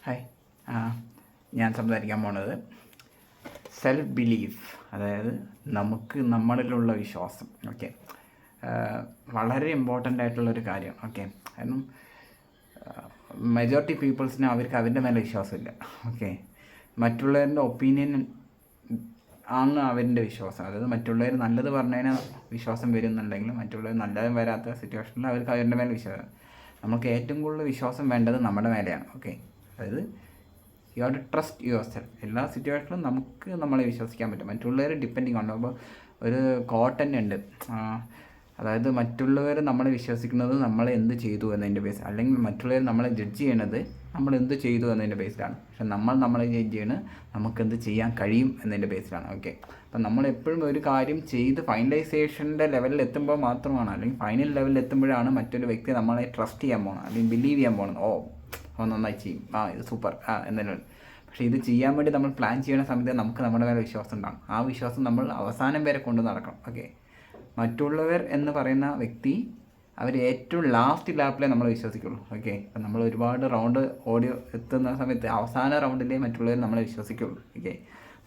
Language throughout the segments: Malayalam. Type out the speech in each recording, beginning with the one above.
ഹായ്. ഞാൻ സംസാരിക്കാൻ പോണത് സെൽഫ് ബിലീഫ്, അതായത് നമുക്ക് നമ്മളിലുള്ള വിശ്വാസം. ഓക്കെ, വളരെ ഇമ്പോർട്ടൻ്റ് ആയിട്ടുള്ളൊരു കാര്യം. ഓക്കെ, കാരണം മെജോറിറ്റി പീപ്പിൾസിന് അവർക്ക് അവരുടെ മേലെ വിശ്വാസമില്ല. ഓക്കെ, മറ്റുള്ളവരുടെ ഒപ്പീനിയൻ ആണ് അവരുടെ വിശ്വാസം. അതായത് മറ്റുള്ളവർ നല്ലത് പറഞ്ഞതിന് വിശ്വാസം വരുന്നുണ്ടെങ്കിലും മറ്റുള്ളവർ നല്ലത് വരാത്ത സിറ്റുവേഷനിൽ അവർക്ക് അവരുടെ മേലെ വിശ്വാസം. നമുക്ക് ഏറ്റവും കൂടുതൽ വിശ്വാസം വേണ്ടത് നമ്മുടെ മേലെയാണ്. ഓക്കെ, അതായത് you have to trust yourself. എല്ലാ സിറ്റുവേഷനിലും നമുക്ക് നമ്മളെ വിശ്വസിക്കാൻ പറ്റും. മറ്റുള്ളവർ ഡിപ്പെൻഡിങ് ആണ്. അപ്പോൾ ഒരു കോട്ട് തന്നെ ഉണ്ട്, അതായത് മറ്റുള്ളവർ നമ്മളെ വിശ്വസിക്കുന്നത് നമ്മൾ എന്ത് ചെയ്തു എന്നതിൻ്റെ ബേസ്, അല്ലെങ്കിൽ മറ്റുള്ളവർ നമ്മളെ ജഡ്ജ് ചെയ്യണത് നമ്മൾ എന്ത് ചെയ്തു എന്നതിൻ്റെ ബേസിലാണ്. പക്ഷെ നമ്മളെ ജഡ്ജ് ചെയ്യണത് നമുക്ക് എന്ത് ചെയ്യാൻ കഴിയും എന്നതിൻ്റെ ബേസിലാണ്. ഓക്കെ, അപ്പം നമ്മളെപ്പോഴും ഒരു കാര്യം ചെയ്ത് ഫൈനലൈസേഷൻ്റെ ലെവലിൽ എത്തുമ്പോൾ മാത്രമാണ്, അല്ലെങ്കിൽ ഫൈനൽ ലെവലിൽ എത്തുമ്പോഴാണ് മറ്റൊരു വ്യക്തി നമ്മളെ ട്രസ്റ്റ് ചെയ്യാൻ പോകണം, അല്ലെങ്കിൽ ബിലീവ് ചെയ്യാൻ പോകണം. നന്നായി ചെയ്യും, ഇത് സൂപ്പർ എന്നെല്ലാം. പക്ഷേ ഇത് ചെയ്യാൻ വേണ്ടി നമ്മൾ പ്ലാൻ ചെയ്യുന്ന സമയത്ത് നമുക്ക് നമ്മുടെ മേലെ വിശ്വാസം ഉണ്ടാകും. ആ വിശ്വാസം നമ്മൾ അവസാനം വരെ കൊണ്ടു നടക്കണം. ഓക്കെ, മറ്റുള്ളവർ എന്ന് പറയുന്ന വ്യക്തി അവർ ഏറ്റവും ലാസ്റ്റ് ലാപ്പിലേ നമ്മൾ വിശ്വസിക്കുള്ളൂ. ഓക്കെ, അപ്പം നമ്മൾ ഒരുപാട് റൗണ്ട് ഓടി എത്തുന്ന സമയത്ത് അവസാന റൗണ്ടിലേ മറ്റുള്ളവർ നമ്മളെ വിശ്വസിക്കുള്ളൂ. ഓക്കെ,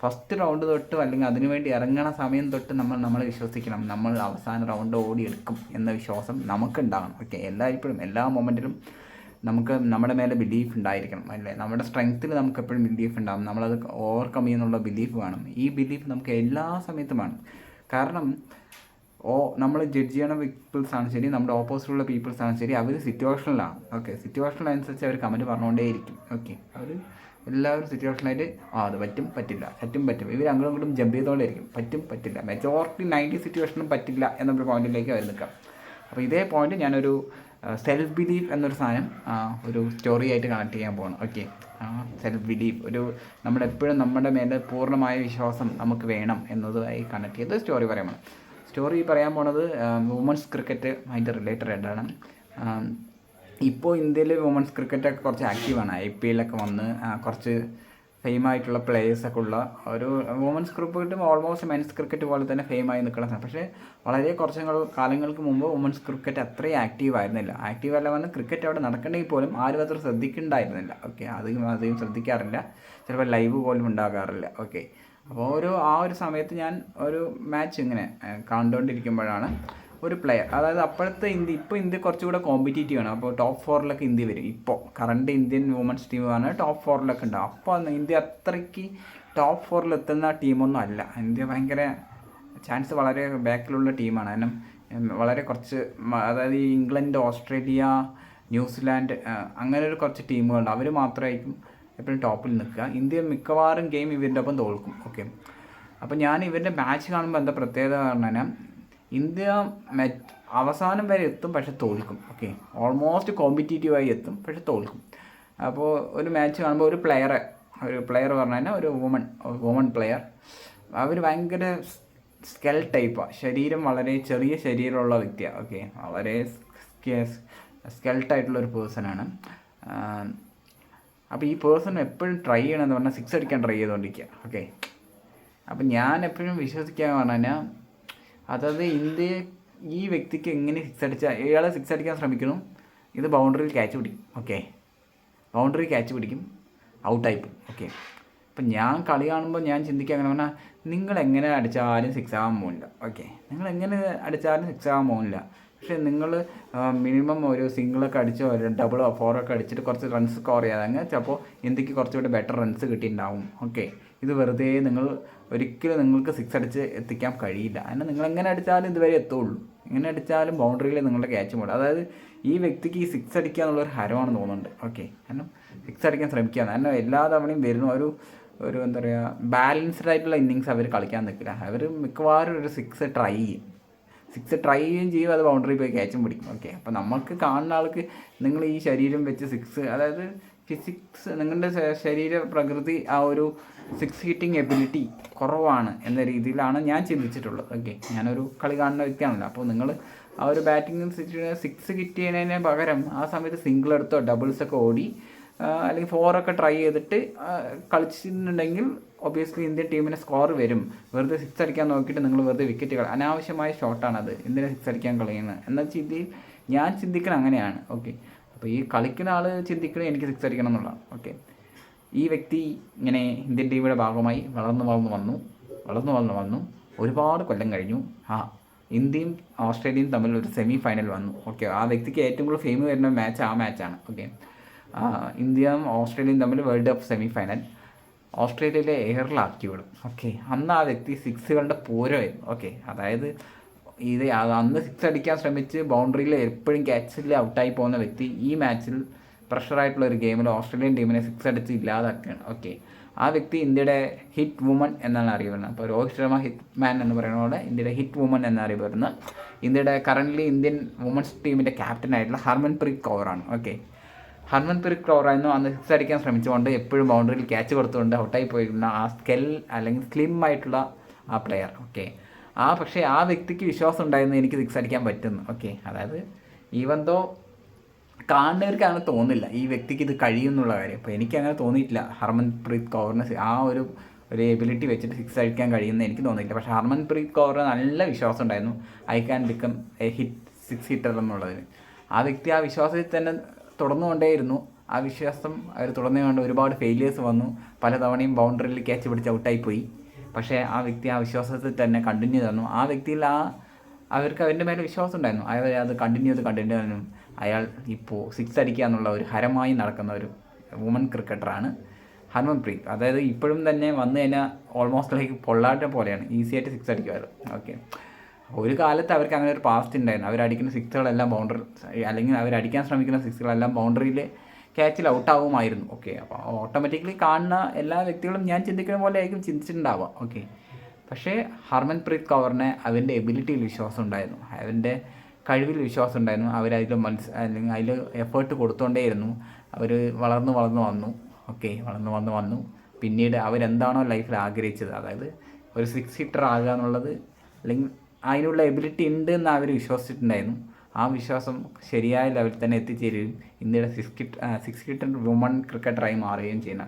ഫസ്റ്റ് റൗണ്ട് തൊട്ട് അല്ലെങ്കിൽ അതിനുവേണ്ടി ഇറങ്ങണ സമയം തൊട്ട് നമ്മളെ വിശ്വസിക്കണം. നമ്മൾ അവസാന റൗണ്ട് ഓടിയെടുക്കും എന്ന വിശ്വാസം നമുക്കുണ്ടാകണം. ഓക്കെ, എല്ലായ്പ്പോഴും എല്ലാ മൊമെൻറ്റിലും നമുക്ക് നമ്മുടെ മേലെ ബിലീഫ് ഉണ്ടായിരിക്കണം. അല്ലേ, നമ്മുടെ സ്ട്രെങ്ത്തിൽ നമുക്ക് എപ്പോഴും ബിലീഫ് ഉണ്ടാകും. നമ്മളത് ഓവർകം ചെയ്യുന്നുള്ള ബിലീഫ് വേണം. ഈ ബിലീഫ് നമുക്ക് എല്ലാ സമയത്തും വേണം. കാരണം നമ്മൾ ജഡ്ജ് ചെയ്യണ പീപ്പിൾസാണ് ശരി, നമ്മുടെ ഓപ്പോസിറ്റുള്ള പീപ്പിൾസാണ് ശരി, അവർ സിറ്റുവേഷനിലാണ്. ഓക്കെ, സിറ്റുവേഷനനുസരിച്ച് അവർ കമൻറ്റ് പറഞ്ഞുകൊണ്ടേയിരിക്കും. ഓക്കെ, അവർ എല്ലാവരും സിറ്റുവേഷനായിട്ട് അത് പറ്റില്ല. ഇവർ അങ്ങോട്ടും ഇങ്ങോട്ടും ജമ്പ് ചെയ്തുകൊണ്ടേയിരിക്കും. പറ്റില്ല. മെജോറിറ്റി 90 സിറ്റുവേഷനും പറ്റില്ല എന്നൊരു പോയിന്റിലേക്ക് അവർ നിൽക്കാം. അപ്പോൾ ഇതേ പോയിന്റ് ഞാനൊരു സെൽഫ് ബിലീഫ് എന്നൊരു സാധനം ഒരു സ്റ്റോറി ആയിട്ട് കണക്ട് ചെയ്യാൻ പോകണം. ഓക്കെ, സെൽഫ് ബിലീഫ് നമ്മളെപ്പോഴും നമ്മുടെ മേലെ പൂർണ്ണമായ വിശ്വാസം നമുക്ക് വേണം എന്നതുമായി കണക്ട് ചെയ്ത് സ്റ്റോറി പറയാൻ പോണത് വുമൻസ് ക്രിക്കറ്റ് ആയിട്ട് റിലേറ്റഡ് ആയിട്ടാണ്. ഇപ്പോൾ ഇന്ത്യയിൽ വുമൻസ് ക്രിക്കറ്റൊക്കെ കുറച്ച് ആക്റ്റീവാണ്. IPL വന്ന് കുറച്ച് ഫെയിമായിട്ടുള്ള പ്ലേയേഴ്സൊക്കെ ഉള്ള ഒരു വുമൻസ് ക്രിക്കറ്റും ഓൾമോസ്റ്റ് മെൻസ് ക്രിക്കറ്റ് പോലെ തന്നെ ഫെയിമായി നിൽക്കുന്ന. പക്ഷേ വളരെ കുറച്ച് കാലങ്ങൾക്ക് മുമ്പ് വുമൻസ് ക്രിക്കറ്റ് അത്രയും ആക്റ്റീവ് ആയിരുന്നില്ല. ആക്റ്റീവ് അല്ല പറഞ്ഞാൽ ക്രിക്കറ്റ് അവിടെ നടക്കണമെങ്കിൽ പോലും ആരും അത്ര ശ്രദ്ധിക്കുന്നുണ്ടായിരുന്നില്ല. ഓക്കെ, അധികം ശ്രദ്ധിക്കാറില്ല, ചിലപ്പോൾ ലൈവ് പോലും ഉണ്ടാകാറില്ല. ഓക്കെ, അപ്പോൾ ആ ഒരു സമയത്ത് ഞാൻ ഒരു മാച്ച് ഇങ്ങനെ കണ്ടുകൊണ്ടിരിക്കുമ്പോഴാണ് ഒരു പ്ലെയർ, അതായത് അപ്പോഴത്തെ ഇന്ത്യ കുറച്ചുകൂടെ കോമ്പറ്റീറ്റീവ് ആണ്. അപ്പോൾ ടോപ്പ് 4 ഇന്ത്യ വരും. ഇപ്പോൾ കറണ്ട് ഇന്ത്യൻ വുമൻസ് ടീമാണ് ടോപ്പ് 4 ഉണ്ടാവും. അപ്പോൾ ഇന്ത്യ അത്രയ്ക്ക് ടോപ്പ് 4 എത്തുന്ന ടീമൊന്നും അല്ല. ഇന്ത്യ ഭയങ്കര ചാൻസ് വളരെ ബാക്കിലുള്ള ടീമാണ്. കാരണം വളരെ കുറച്ച്, അതായത് ഈ ഇംഗ്ലണ്ട്, ഓസ്ട്രേലിയ, ന്യൂസിലാൻഡ് അങ്ങനെ ഒരു കുറച്ച് ടീമുകളുണ്ട്. അവർ മാത്രമായിരിക്കും എപ്പോഴും ടോപ്പിൽ നിൽക്കുക. ഇന്ത്യ മിക്കവാറും ഗെയിം ഇവരുടെ ഒപ്പം തോൽക്കും. ഓക്കെ, അപ്പോൾ ഞാൻ ഇവരുടെ മാച്ച് കാണുമ്പോൾ എന്താ പ്രത്യേകത പറഞ്ഞാൽ ഇന്ത്യ അവസാനം വരെ എത്തും, പക്ഷെ തോൽക്കും. ഓക്കെ, ഓൾമോസ്റ്റ് കോമ്പറ്റീറ്റീവായി എത്തും, പക്ഷെ തോൽക്കും. അപ്പോൾ ഒരു മാച്ച് കാണുമ്പോൾ ഒരു പ്ലെയർ പറഞ്ഞു കഴിഞ്ഞാൽ ഒരു വുമൺ പ്ലെയർ, അവർ ഭയങ്കര സ്കെൽ ടൈപ്പാണ്. ശരീരം വളരെ ചെറിയ ശരീരമുള്ള വ്യക്തിയാണ്. ഓക്കെ, വളരെ സ്കെൽട്ടായിട്ടുള്ളൊരു പേഴ്സണാണ്. അപ്പോൾ ഈ പേഴ്സൺ എപ്പോഴും ട്രൈ ചെയ്യണമെന്ന് പറഞ്ഞാൽ 6 അടിക്കാൻ ട്രൈ ചെയ്തുകൊണ്ടിരിക്കുക. ഓക്കെ, അപ്പം ഞാൻ എപ്പോഴും വിശ്വസിക്കാൻ പറഞ്ഞു കഴിഞ്ഞാൽ, അതായത് ഈ വ്യക്തിക്ക് എങ്ങനെ 6 അടിച്ചാൽ ഇയാളെ 6 അടിക്കാൻ ശ്രമിക്കുന്നു, ഇത് ബൗണ്ടറിയിൽ ക്യാച്ച് പിടിക്കും. ഓക്കെ, ബൗണ്ടറി ക്യാച്ച് പിടിക്കും, ഔട്ടായിപ്പോവും. ഓക്കെ, അപ്പം ഞാൻ കളി കാണുമ്പോൾ ഞാൻ ചിന്തിക്കുക അങ്ങനെ പറഞ്ഞാൽ, നിങ്ങളെങ്ങനെ അടിച്ചാലും 6 ആകാൻ പോകുന്നില്ല. ഓക്കെ, നിങ്ങളെങ്ങനെ അടിച്ചാലും 6 ആകാൻ പോകുന്നില്ല. പക്ഷേ നിങ്ങൾ മിനിമം ഒരു സിംഗിളൊക്കെ അടിച്ചോ ഒരു ഡബിളോ 4 അടിച്ചിട്ട് കുറച്ച് റൺസ് സ്കോർ ചെയ്യാതെ അങ്ങനെ ചിലപ്പോൾ ഇന്ത്യക്ക് കുറച്ചുകൂടി ബെറ്റർ റൺസ് കിട്ടിയിട്ടുണ്ടാവും. ഓക്കെ, ഇത് വെറുതെ ഒരിക്കലും നിങ്ങൾക്ക് 6 അടിച്ച് എത്തിക്കാൻ കഴിയില്ല. കാരണം നിങ്ങൾ എങ്ങനെ അടിച്ചാലും ഇതുവരെ എത്തുള്ളൂ. എങ്ങനെ അടിച്ചാലും ബൗണ്ടറിയിൽ നിങ്ങളുടെ ക്യാച്ച് പോകണം. അതായത് ഈ വ്യക്തിക്ക് ഈ 6 അടിക്കുക എന്നുള്ളൊരു ഹരമാണെന്ന് തോന്നുന്നുണ്ട്. ഓക്കെ, കാരണം 6 അടിക്കാൻ ശ്രമിക്കുക, കാരണം എല്ലാ തവണയും വരുന്ന ഒരു എന്താ പറയുക, ബാലൻസ്ഡ് ആയിട്ടുള്ള ഇന്നിങ്സ് അവർ കളിക്കാൻ നിൽക്കില്ല. അവർ മിക്കവാറും ഒരു 6 ട്രൈ ചെയ്യും, അത് ബൗണ്ടറി പോയി ക്യാച്ചും പിടിക്കും. ഓക്കെ, അപ്പോൾ നമുക്ക് കാണുന്ന ആൾക്ക് നിങ്ങൾ ഈ ശരീരം വെച്ച് 6, അതായത് ഫിസിക്സ്, നിങ്ങളുടെ ശരീര പ്രകൃതി ആ ഒരു 6 ഹിറ്റിംഗ് എബിലിറ്റി കുറവാണ് എന്ന രീതിയിലാണ് ഞാൻ ചിന്തിച്ചിട്ടുള്ളത്. ഓക്കെ, ഞാനൊരു കളി കാണുന്ന വ്യക്തിയാണല്ലോ. അപ്പോൾ നിങ്ങൾ ആ ഒരു ബാറ്റിംഗ് 6 ഹിറ്റ് ചെയ്യുന്നതിന് പകരം ആ സമയത്ത് സിംഗിൾ എടുത്തോ ഡബിൾസൊക്കെ ഓടി അല്ലെങ്കിൽ 4 ട്രൈ ചെയ്തിട്ട് കളിച്ചിട്ടുണ്ടെങ്കിൽ ഒബിയസ്ലി ഇന്ത്യൻ ടീമിന് സ്കോർ വരും. വെറുതെ 6 അടിക്കാൻ നോക്കിയിട്ട് നിങ്ങൾ വെറുതെ വിക്കറ്റുകൾ, അനാവശ്യമായ ഷോട്ടാണത്. എന്തിനാ 6 അടിക്കാൻ കളയുന്നത് എന്ന രീതിയിൽ ഞാൻ ചിന്തിക്കണം അങ്ങനെയാണ്. ഓക്കെ, അപ്പോൾ ഈ കളിക്കുന്ന ആൾ ചിന്തിക്കണത് എനിക്ക് 6 അടിക്കണം എന്നുള്ളതാണ്. ഓക്കെ, ഈ വ്യക്തി ഇങ്ങനെ ഇന്ത്യൻ ടീമിൻ്റെ ഭാഗമായി വളർന്നു വന്നു ഒരുപാട് കൊല്ലം കഴിഞ്ഞു. ഇന്ത്യയും ഓസ്ട്രേലിയയും തമ്മിൽ ഒരു സെമി ഫൈനൽ വന്നു. ഓക്കെ, ആ വ്യക്തിക്ക് ഏറ്റവും കൂടുതൽ ഫെയിം വരുന്ന മാച്ച് ആ മാച്ചാണ്. ഓക്കെ, ഇന്ത്യയും ഓസ്ട്രേലിയയും തമ്മിൽ വേൾഡ് കപ്പ് സെമി ഫൈനൽ ഓസ്ട്രേലിയയിലെ എയറിലാക്കി വിടും. ഓക്കെ, അന്ന് ആ വ്യക്തി സിക്സുകളുടെ പൂരമായിരുന്നു. ഓക്കെ, അതായത് അന്ന് സിക്സ് അടിക്കാൻ ശ്രമിച്ച് ബൗണ്ടറിയിൽ എപ്പോഴും ക്യാച്ചിൽ ഔട്ടായി പോകുന്ന വ്യക്തി ഈ മാച്ചിൽ പ്രഷറായിട്ടുള്ള ഒരു ഗെയിമിൽ ഓസ്ട്രേലിയൻ ടീമിനെ സിക്സ് അടിച്ച് ഇല്ലാതാക്കുകയാണ്. ഓക്കെ, ആ വ്യക്തി ഇന്ത്യയുടെ ഹിറ്റ് വുമൺ എന്നാണ് അറിയപ്പെടുന്നത്. അപ്പോൾ രോഹിത് ശർമ്മ ഹിറ്റ് മാൻ എന്ന് പറയുന്ന പോലെ ഇന്ത്യയുടെ ഹിറ്റ് വുമൺ എന്നറിയപ്പെടുന്ന ഇന്ത്യയുടെ കറൻ്റ്ലി ഇന്ത്യൻ വുമൻസ് ടീമിൻ്റെ ക്യാപ്റ്റനായിട്ടുള്ള ഹർമൻപ്രീത് കൗറാണ്. ഓക്കെ, ഹർമൻപ്രീത് കൗറായിരുന്നു അന്ന് സിക്സ് അടിക്കാൻ ശ്രമിച്ചുകൊണ്ട് എപ്പോഴും ബൗണ്ടറിയിൽ ക്യാച്ച് കൊടുത്തുകൊണ്ട് ഔട്ടായി പോയിരുന്ന ആ അല്ലെങ്കിൽ സ്ലിം ആയിട്ടുള്ള ആ പ്ലെയർ. ഓക്കെ, പക്ഷേ ആ വ്യക്തിക്ക് വിശ്വാസം ഉണ്ടായിരുന്നു എനിക്ക് സിക്സ് അടിക്കാൻ പറ്റുന്നു. ഓക്കെ, അതായത് ഈവൻ ദോ കാണുന്നവർക്ക് അങ്ങനെ തോന്നില്ല ഈ വ്യക്തിക്ക് ഇത് കഴിയുമെന്നുള്ള കാര്യം. അപ്പോൾ എനിക്ക് അങ്ങനെ തോന്നിയിട്ടില്ല ഹർമൻപ്രീത് കൗറിന് ആ ഒരു എബിലിറ്റി വെച്ചിട്ട് സിക്സ് അടിക്കാൻ കഴിയുമെന്ന് എനിക്ക് തോന്നിയില്ല. പക്ഷേ ഹർമൻപ്രീത് കൗറിന് നല്ല വിശ്വാസം ഉണ്ടായിരുന്നു I can become A six hitter എന്നുള്ളതിന്. ആ വ്യക്തി ആ വിശ്വാസത്തിൽ തന്നെ തുടർന്നുകൊണ്ടേയിരുന്നു. ആ വിശ്വാസം അവർ തുടർന്നുകൊണ്ട് ഒരുപാട് ഫെയിലിയേഴ്സ് വന്നു, പലതവണയും ബൗണ്ടറിയിൽ ക്യാച്ച് പിടിച്ച് ഔട്ടായിപ്പോയി. പക്ഷേ ആ വ്യക്തി ആ വിശ്വാസത്തിൽ തന്നെ കണ്ടിന്യൂ തന്നു. ആ വ്യക്തിയിൽ അവർക്ക് അവൻ്റെ മേലെ വിശ്വാസം ഉണ്ടായിരുന്നു. അത് കണ്ടിന്യൂ തന്നു. അയാൾ ഇപ്പോൾ സിക്സ് അടിക്കുക എന്നുള്ള ഒരു ഹരമായി നടക്കുന്ന ഒരു വുമൺ ക്രിക്കറ്ററാണ് ഹർമൻപ്രീത്. അതായത് ഇപ്പോഴും തന്നെ വന്നു കഴിഞ്ഞാൽ ഓൾമോസ്റ്റ് ലൈക്ക് പൊള്ളാട്ടം പോലെയാണ്, ഈസി ആയിട്ട് സിക്സ് അടിക്കുമായിരുന്നു. ഓക്കെ, ഒരു കാലത്ത് അവർക്ക് അങ്ങനെ ഒരു പാസ്റ്റ് ഉണ്ടായിരുന്നു. അവരടിക്കുന്ന സിക്സുകളെല്ലാം ബൗണ്ടറി അല്ലെങ്കിൽ അവരടിക്കാൻ ശ്രമിക്കുന്ന സിക്സുകളെല്ലാം ബൗണ്ടറിയിൽ ക്യാച്ചിൽ ഔട്ടാവുമായിരുന്നു. ഓക്കെ, അപ്പോൾ ഓട്ടോമാറ്റിക്കലി കാണുന്ന എല്ലാ വ്യക്തികളും ഞാൻ ചിന്തിക്കുന്ന പോലെ ആയിരിക്കും ചിന്തിച്ചിട്ടുണ്ടാവുക. ഓക്കെ, പക്ഷേ ഹർമൻപ്രീത് കൗറിനെ അവൻ്റെ എബിലിറ്റിയിൽ വിശ്വാസം ഉണ്ടായിരുന്നു, അവൻ്റെ കഴിവിൽ വിശ്വാസം ഉണ്ടായിരുന്നു. അവരതിൽ അല്ലെങ്കിൽ അതിൽ എഫേർട്ട് കൊടുത്തുകൊണ്ടേയിരുന്നു. അവർ വളർന്നു വന്നു. ഓക്കെ, വളർന്നു വന്നു. പിന്നീട് അവരെന്താണോ ലൈഫിൽ ആഗ്രഹിച്ചത്, അതായത് ഒരു സിക്സ് ഹിറ്റർ ആകുക എന്നുള്ളത് അല്ലെങ്കിൽ അതിനുള്ള എബിലിറ്റി ഉണ്ട് എന്ന് അവർ വിശ്വസിച്ചിട്ടുണ്ടായിരുന്നു. ആ വിശ്വാസം ശരിയായ ലെവലിൽ തന്നെ എത്തിച്ചേരുകയും ഇന്ത്യയുടെ സിക്സ് ഹിറ്റർ വുമൺ ക്രിക്കറ്ററായി മാറുകയും ചെയ്യുന്ന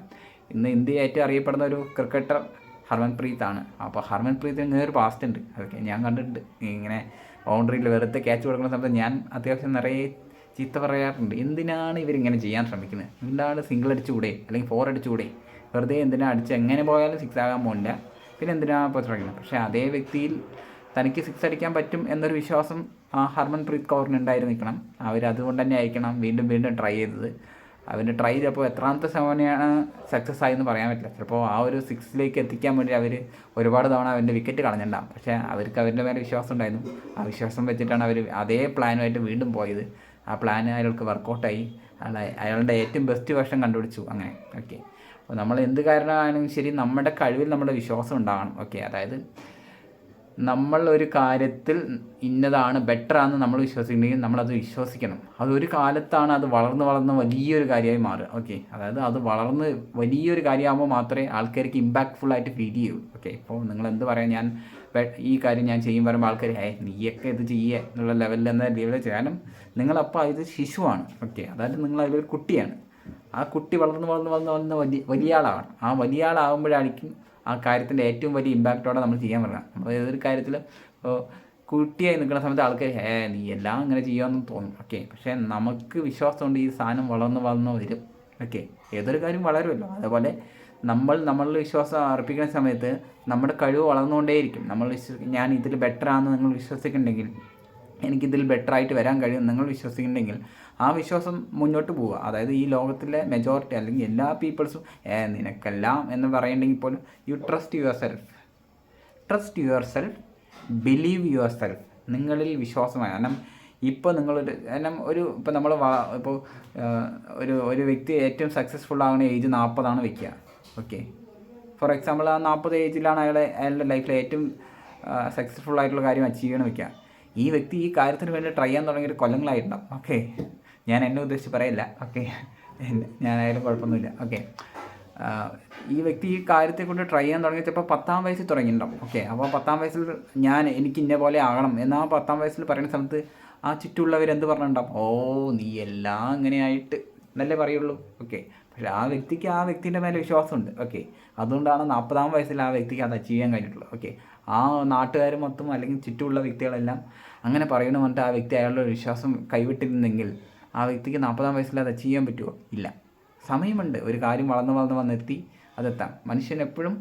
ഇന്ന് ഇന്ത്യ ഏറ്റവും അറിയപ്പെടുന്ന ഒരു ക്രിക്കറ്റർ ഹർമൻപ്രീത് ആണ്. അപ്പോൾ ഹർമൻപ്രീത്തിന് ഇങ്ങനെ ഒരു പാസ്റ്റ് ഉണ്ട്. അതൊക്കെ ഞാൻ കണ്ടിട്ടുണ്ട്. ഇങ്ങനെ ബൗണ്ടറിയിൽ വെറുതെ ക്യാച്ച് കൊടുക്കുന്ന സമയത്ത് ഞാൻ അത്യാവശ്യം നിറയെ ചീത്ത പറയാറുണ്ട്. എന്തിനാണ് ഇവരിങ്ങനെ ചെയ്യാൻ ശ്രമിക്കുന്നത്? എന്താണ് സിംഗിൾ അടിച്ചുകൂടെ അല്ലെങ്കിൽ ഫോർ അടിച്ചുകൂടെ? വെറുതെ എന്തിനാ അടിച്ച് എങ്ങനെ പോയാലും സിക്സ് ആകാൻ പോകില്ല, പിന്നെ എന്തിനാണ് ഇപ്പോൾ ശ്രമിക്കുന്നത്? പക്ഷേ അതേ വ്യക്തിയിൽ തനിക്ക് സിക്സ് അടിക്കാൻ പറ്റും എന്നൊരു വിശ്വാസം ഹർമൻപ്രീത് കൗറിന് ഉണ്ടായിരുന്നിരിക്കണം. അവരതുകൊണ്ട് തന്നെ ആയിരിക്കണം വീണ്ടും ട്രൈ ചെയ്തത്. അവൻ്റെ ട്രൈ ചെയ്തപ്പോൾ എത്രാമത്തെ തവണയാണ് സക്സസ് ആയെന്ന് പറയാൻ പറ്റില്ല. ചിലപ്പോൾ ആ ഒരു സിക്സിലേക്ക് എത്തിക്കാൻ വേണ്ടി അവർ ഒരുപാട് തവണ അവൻ്റെ വിക്കറ്റ് കളഞ്ഞിട്ടുണ്ടാകും. പക്ഷേ അവർക്ക് അവരുടെ മേലെ വിശ്വാസം ഉണ്ടായിരുന്നു. ആ വിശ്വാസം വെച്ചിട്ടാണ് അവർ അതേ പ്ലാനുമായിട്ട് വീണ്ടും പോയത്. ആ പ്ലാൻ അയാൾക്ക് വർക്കൗട്ടായി. അയാളുടെ ഏറ്റവും ബെസ്റ്റ് വേർഷൻ കണ്ടുപിടിച്ചു. അങ്ങനെ ഓക്കെ, അപ്പോൾ നമ്മൾ എന്ത് കാരണമാണെങ്കിലും ശരി നമ്മുടെ കഴിവിൽ നമ്മുടെ വിശ്വാസം ഉണ്ടാകണം. ഓക്കെ, അതായത് നമ്മൾ ഒരു കാര്യത്തിൽ ഇന്നതാണ് ബെറ്ററാണെന്ന് നമ്മൾ വിശ്വസിക്കുന്നുണ്ടെങ്കിൽ നമ്മളത് വിശ്വസിക്കണം. അതൊരു കാലത്താണ് അത് വളർന്ന് വലിയൊരു കാര്യമായി മാറുക. ഓക്കെ, അതായത് അത് വളർന്ന് വലിയൊരു കാര്യമാകുമ്പോൾ മാത്രമേ ആൾക്കാർക്ക് ഇമ്പാക്റ്റ്ഫുള്ളായിട്ട് ഫീൽ ചെയ്യൂ. ഓക്കെ, ഇപ്പോൾ നിങ്ങൾ എന്ത് പറയാം, ഞാൻ ഈ കാര്യം ഞാൻ ചെയ്യും പറയുമ്പോൾ ആൾക്കാർ നീയൊക്കെ ഇത് ചെയ്യുക എന്നുള്ള ലെവലിൽ ചെയ്യാനും നിങ്ങളപ്പോൾ ഇത് ശിശുവാണ്. ഓക്കെ, അതായത് നിങ്ങൾ അതിലൊരു കുട്ടിയാണ്. ആ കുട്ടി വളർന്ന് വലിയ ആളാണ്. ആ വലിയ ആളാകുമ്പോഴായിരിക്കും ആ കാര്യത്തിൻ്റെ ഏറ്റവും വലിയ ഇമ്പാക്റ്റോടെ നമ്മൾ ചെയ്യാൻ പറയാം. നമ്മൾ ഏതൊരു കാര്യത്തിൽ കുട്ടിയായി നിൽക്കുന്ന സമയത്ത് ആൾക്കാർ നീ എല്ലാം ഇങ്ങനെ ചെയ്യാമെന്ന് തോന്നും. ഓക്കെ, പക്ഷേ നമുക്ക് വിശ്വാസമുണ്ട് ഈ സാധനം വളർന്ന് വരും. ഓക്കെ, ഏതൊരു കാര്യം വളരുമല്ലോ. അതുപോലെ നമ്മളുടെ വിശ്വാസം അർപ്പിക്കുന്ന സമയത്ത് നമ്മുടെ കഴിവ് വളർന്നുകൊണ്ടേയിരിക്കും. ഞാൻ ഇതിൽ ബെറ്ററാണെന്ന് നിങ്ങൾ വിശ്വസിക്കുന്നുണ്ടെങ്കിൽ, എനിക്കിതിൽ ബെറ്ററായിട്ട് വരാൻ കഴിയും നിങ്ങൾ വിശ്വസിക്കുന്നുണ്ടെങ്കിൽ ആ വിശ്വാസം മുന്നോട്ട് പോവുക. അതായത് ഈ ലോകത്തിലെ മെജോറിറ്റി അല്ലെങ്കിൽ എല്ലാ പീപ്പിൾസും നിനക്കെല്ലാം എന്ന് പറയുന്നുണ്ടെങ്കിൽ പോലും you trust your self, believe your self. നിങ്ങളിൽ വിശ്വാസമായി. കാരണം ഇപ്പോൾ ഇപ്പോൾ നമ്മൾ ഒരു വ്യക്തി ഏറ്റവും സക്സസ്ഫുൾ ആകുന്ന ഏജ് 40 വയ്ക്കുക. ഓക്കെ, ഫോർ എക്സാമ്പിൾ ആ 40 ഏജിലാണ് അയാളുടെ ലൈഫിലെ ഏറ്റവും സക്സസ്ഫുൾ ആയിട്ടുള്ള കാര്യം അച്ചീവ് ചെയ്യണം വയ്ക്കുക. ഈ വ്യക്തി ഈ കാര്യത്തിന് വേണ്ടി ട്രൈ ചെയ്യാൻ തുടങ്ങിയിട്ട് കൊല്ലങ്ങളായിട്ടുണ്ടാവും. ഓക്കെ, ഞാൻ എന്നെ ഉദ്ദേശിച്ച് പറയില്ല. ഓക്കെ, ഞാനായാലും കുഴപ്പമൊന്നുമില്ല. ഓക്കെ, ഈ വ്യക്തി ഈ കാര്യത്തെക്കൊണ്ട് ട്രൈ ചെയ്യാൻ തുടങ്ങി ചിലപ്പോൾ 10ാം വയസ്സിൽ തുടങ്ങിയിട്ടുണ്ടാവും. ഓക്കെ, അപ്പോൾ 10ാം വയസ്സിൽ എനിക്ക് ഇന്ന പോലെ ആകണം എന്നാൽ 10ാം വയസ്സിൽ പറയുന്ന സമയത്ത് ആ ചുറ്റുമുള്ളവർ എന്ത് പറഞ്ഞിട്ടുണ്ടാവും? നീ എല്ലാം ഇങ്ങനെയായിട്ട് എന്നല്ലേ പറയുള്ളൂ. ഓക്കെ, പക്ഷേ ആ വ്യക്തിൻ്റെ മേലെ വിശ്വാസമുണ്ട്. ഓക്കെ, അതുകൊണ്ടാണ് 40ാം വയസ്സിൽ ആ വ്യക്തിക്ക് അത് അച്ചീവ് ചെയ്യാൻ കഴിഞ്ഞിട്ടുള്ളത്. ഓക്കെ, ആ നാട്ടുകാർ മൊത്തം അല്ലെങ്കിൽ ചുറ്റുമുള്ള വ്യക്തികളെല്ലാം അങ്ങനെ പറയണമെന്നിട്ട് ആ വ്യക്തി അയാളുടെ വിശ്വാസം കൈവിട്ടിരുന്നെങ്കിൽ ആ വ്യക്തിക്ക് 40ാം വയസ്സിൽ അത് അച്ചീവ് ചെയ്യാൻ പറ്റുമോ? ഇല്ല. സമയമുണ്ട്. ഒരു കാര്യം വളർന്ന് വന്നെത്തി അതെത്താം. മനുഷ്യൻ എപ്പോഴും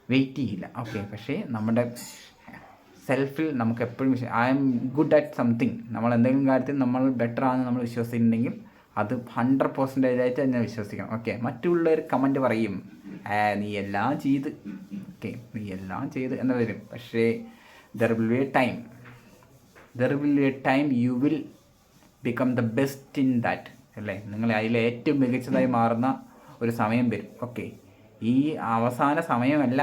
വെയിറ്റ് ചെയ്യില്ല. ഓക്കെ, പക്ഷേ നമ്മുടെ സെൽഫിൽ നമുക്ക് എപ്പോഴും I am good at something, നമ്മൾ എന്തെങ്കിലും കാര്യത്തിൽ നമ്മൾ ബെറ്റർ ആണെന്ന് നമ്മൾ വിശ്വസിക്കുന്നുണ്ടെങ്കിൽ അത് 100% ആയിട്ട് തന്നെ വിശ്വസിക്കണം. ഓക്കെ, മറ്റുള്ളവർ കമൻറ്റ് പറയും നീ എല്ലാം ചെയ്ത്, ഓക്കെ നീ എല്ലാം ചെയ്ത് എന്ന് വരും. പക്ഷേ there will be A time you will become the best in that, അല്ലേ? നിങ്ങൾ അതിൽ ഏറ്റവും മികച്ചതായി മാറുന്ന ഒരു സമയം വരും. ഓക്കെ, ഈ അവസാന സമയമല്ല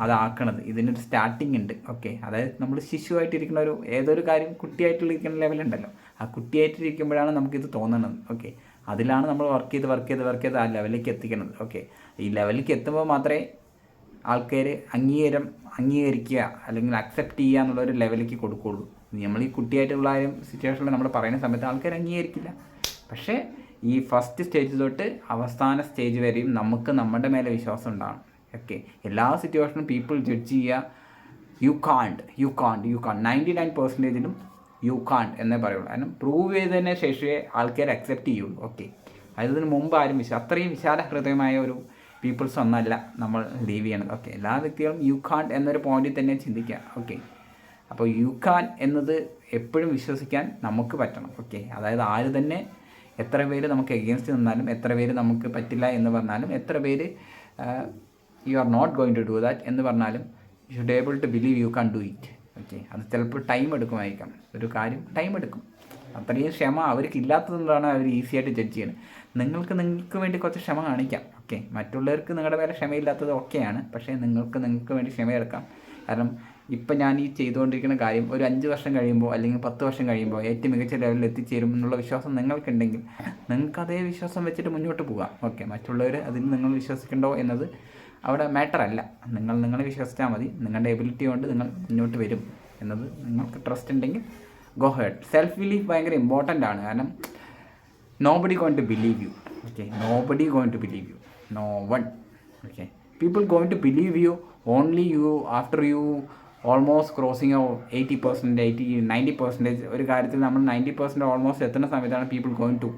അതാക്കണത്, ഇതിനൊരു സ്റ്റാർട്ടിങ് ഉണ്ട്. ഓക്കെ, അതായത് നമ്മൾ ശിശുവായിട്ടിരിക്കുന്ന ഏതൊരു കാര്യം കുട്ടിയായിട്ടിരിക്കുന്ന ലെവലുണ്ടല്ലോ, ആ കുട്ടിയായിട്ടിരിക്കുമ്പോഴാണ് നമുക്കിത് തോന്നുന്നത്. ഓക്കെ, അതിലാണ് നമ്മൾ വർക്ക് ചെയ്ത് ആ ലെവലിലേക്ക് എത്തിക്കുന്നത്. ഓക്കെ, ഈ ലെവലിലേക്ക് എത്തുമ്പോൾ മാത്രമേ ആൾക്കാർ അംഗീകരിക്കുക അല്ലെങ്കിൽ അക്സെപ്റ്റ് ചെയ്യുക എന്നുള്ളൊരു ലെവലിലേക്ക് കൊടുക്കുകയുള്ളൂ. നമ്മൾ ഈ കുട്ടിയായിട്ടുള്ള സിറ്റുവേഷനിൽ നമ്മൾ പറയുന്ന സമയത്ത് ആൾക്കാർ അംഗീകരിക്കില്ല. പക്ഷേ ഈ ഫസ്റ്റ് സ്റ്റേജ് തൊട്ട് അവസാന സ്റ്റേജ് വരെയും നമുക്ക് നമ്മുടെ മേലെ വിശ്വാസം ഉണ്ടാകണം. ഓക്കെ, എല്ലാ സിറ്റുവേഷനും പീപ്പിൾ ജഡ്ജ് ചെയ്യുക യു കാണ്ട് 99%ലും യു കാണ്ട് എന്നേ പറയുള്ളൂ. കാരണം പ്രൂവ് ചെയ്തതിന് ശേഷമേ ആൾക്കാർ അക്സെപ്റ്റ് ചെയ്യുള്ളൂ. ഓക്കെ, അതിന് മുമ്പ് ആരും അത്രയും വിശാല ഹൃദയമായ ഒരു പീപ്പിൾസ് ഒന്നല്ല നമ്മൾ ലീവ് ചെയ്യണത്. ഓക്കെ, എല്ലാ വ്യക്തികളും യു കാണ്ട് എന്നൊരു പോയിന്റിൽ തന്നെ ചിന്തിക്കുക. ഓക്കെ, അപ്പോൾ യു കാൻ എന്നത് എപ്പോഴും വിശ്വസിക്കാൻ നമുക്ക് പറ്റണം. ഓക്കെ, അതായത് ആര് തന്നെ എത്ര പേര് നമുക്ക് എഗെയിൻസ്റ്റ് നിന്നാലും, എത്ര പേര് നമുക്ക് പറ്റില്ല എന്ന് പറഞ്ഞാലും, എത്ര പേര് you are not going to do that എന്ന് പറഞ്ഞാലും you should able to believe you can do it. Okay, അത് ചിലപ്പോൾ ടൈം എടുക്കുമായിരിക്കാം, ഒരു കാര്യം ടൈം എടുക്കും. അത്രയും ക്ഷമ അവർക്ക് ഇല്ലാത്തതുകൊണ്ടാണ് അവർ ഈസി ആയിട്ട് ജഡ്ജ് ചെയ്യുന്നത്. നിങ്ങൾക്ക് വേണ്ടി കുറച്ച് ക്ഷമ കാണിക്കാം. ഓക്കെ, മറ്റുള്ളവർക്ക് നിങ്ങളുടെ മേലെ ക്ഷമയില്ലാത്തത് ഓക്കെയാണ്, പക്ഷേ നിങ്ങൾക്ക് വേണ്ടി ക്ഷമയെടുക്കാം. കാരണം ഇപ്പം ഞാൻ ഈ ചെയ്തുകൊണ്ടിരിക്കുന്ന കാര്യം ഒരു 5 വർഷം കഴിയുമ്പോൾ അല്ലെങ്കിൽ 10 വർഷം കഴിയുമ്പോൾ ഏറ്റവും മികച്ച ലെവലിൽ എത്തിച്ചേരും എന്നുള്ള വിശ്വാസം നിങ്ങൾക്കുണ്ടെങ്കിൽ നിങ്ങൾക്ക് അതേ വിശ്വാസം വെച്ചിട്ട് മുന്നോട്ട് പോകാം. ഓക്കെ, മറ്റുള്ളവർ അതിൽ നിങ്ങൾ വിശ്വസിക്കണ്ടോ എന്നത് അവിടെ മാറ്റർ അല്ല. നിങ്ങളെ വിശ്വസിച്ചാൽ മതി. നിങ്ങളുടെ എബിലിറ്റി കൊണ്ട് നിങ്ങൾ മുന്നോട്ട് വരും എന്നത് നിങ്ങൾക്ക് ട്രസ്റ്റ് ഉണ്ടെങ്കിൽ ഗോ ഹെഡ്. സെൽഫ് ബിലീഫ് ഭയങ്കര ഇമ്പോർട്ടൻ്റ് ആണ്. കാരണം nobody going to believe you. Okay, nobody going to believe you, no one. Okay, people going to believe you only after you almost crossing 80%, 90%. ഒരു കാര്യത്തിൽ നമ്മൾ 90% ഓൾമോസ്റ്റ് എത്തുന്ന സമയത്താണ് people going to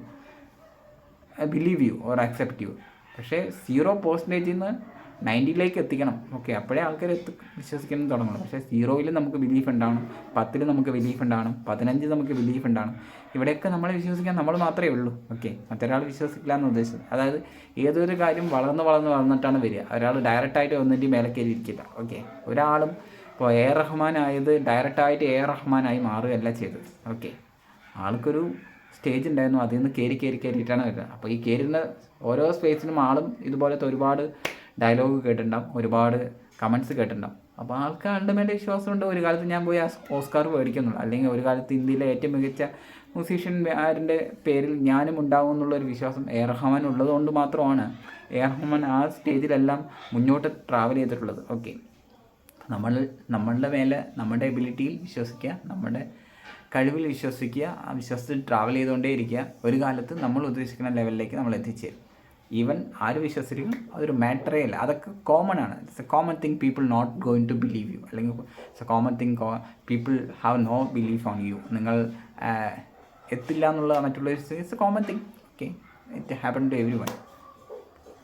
believe you or accept you. പക്ഷേ 0% നിന്ന് 90ലേക്ക് എത്തിക്കണം. ഓക്കെ, അപ്പോഴേ ആൾക്കാർ വിശ്വസിക്കണം തുടങ്ങണം. പക്ഷേ 0യിൽ നമുക്ക് ബിലീഫ് ഉണ്ടാവണം, 10ൽ നമുക്ക് ബിലീഫ് ഉണ്ടാവണം, 15 നമുക്ക് ബിലീഫ് ഉണ്ടാവണം. ഇവിടെയൊക്കെ നമ്മളെ വിശ്വസിക്കാൻ നമ്മൾ മാത്രമേ ഉള്ളൂ. ഓക്കെ, മറ്റൊരാൾ വിശ്വസിക്കില്ല എന്ന് ഉദ്ദേശിച്ചത്. അതായത് ഏതൊരു കാര്യം വളർന്നിട്ടാണ് വരിക. ഒരാൾ ഡയറക്റ്റായിട്ട് ഒന്നിൻ്റെ മേലെ കയറിയിരിക്കില്ല. ഓക്കെ, ഒരാളും ഇപ്പോൾ റഹ്മാൻ ആയത് ഡയറക്റ്റായിട്ട് റഹ്മാനായി മാറുകയല്ല ചെയ്തത്. ഓക്കെ, ആൾക്കൊരു സ്റ്റേജ് ഉണ്ടായിരുന്നു, അതിൽ നിന്ന് കയറിയിട്ടാണ് വരുന്നത്. അപ്പോൾ ഈ കയറുന്ന ഓരോ സ്പേസിനും ആളും ഇതുപോലത്തെ ഒരുപാട് ഡയലോഗ് കേട്ടിട്ടുണ്ടാവും, ഒരുപാട് കമൻറ്റ്സ് കേട്ടിട്ടുണ്ടാവും. അപ്പോൾ ആൾക്കാരുടെ മേലെ വിശ്വാസമുണ്ട്. ഒരു കാലത്ത് ഞാൻ പോയി ഓസ്കാർ മേടിക്കുന്നുള്ളൂ, അല്ലെങ്കിൽ ഒരു കാലത്ത് ഇന്ത്യയിലെ ഏറ്റവും മികച്ച മ്യൂസീഷ്യന്മാരുടെ പേരിൽ ഞാനും ഉണ്ടാവും എന്നുള്ളൊരു വിശ്വാസം റഹ്മാൻ ഉള്ളതുകൊണ്ട് മാത്രമാണ് റഹ്മാൻ ആ സ്റ്റേജിലെല്ലാം മുന്നോട്ട് ട്രാവൽ ചെയ്തിട്ടുള്ളത്. ഓക്കെ, നമ്മളുടെ മേലെ നമ്മുടെ എബിലിറ്റിയിൽ വിശ്വസിക്കുക, നമ്മുടെ കഴിവിൽ വിശ്വസിക്കുക, ആ വിശ്വസത്തിൽ ട്രാവൽ ചെയ്തുകൊണ്ടേ ഇരിക്കുക. ഒരു കാലത്ത് നമ്മൾ ഉദ്ദേശിക്കുന്ന ലെവലിലേക്ക് നമ്മൾ എത്തിച്ചേരും. ഈവൻ ആര് വിശ്വസിക്കും അതൊരു മാറ്ററേ അല്ല, അതൊക്കെ കോമൺ ആണ്. It's a common thing people not going to believe you, അല്ലെങ്കിൽ it's a common thing people have no belief on you. നിങ്ങൾ എത്തില്ല എന്നുള്ള മറ്റുള്ള it's a common thing. Okay, it happen to every one.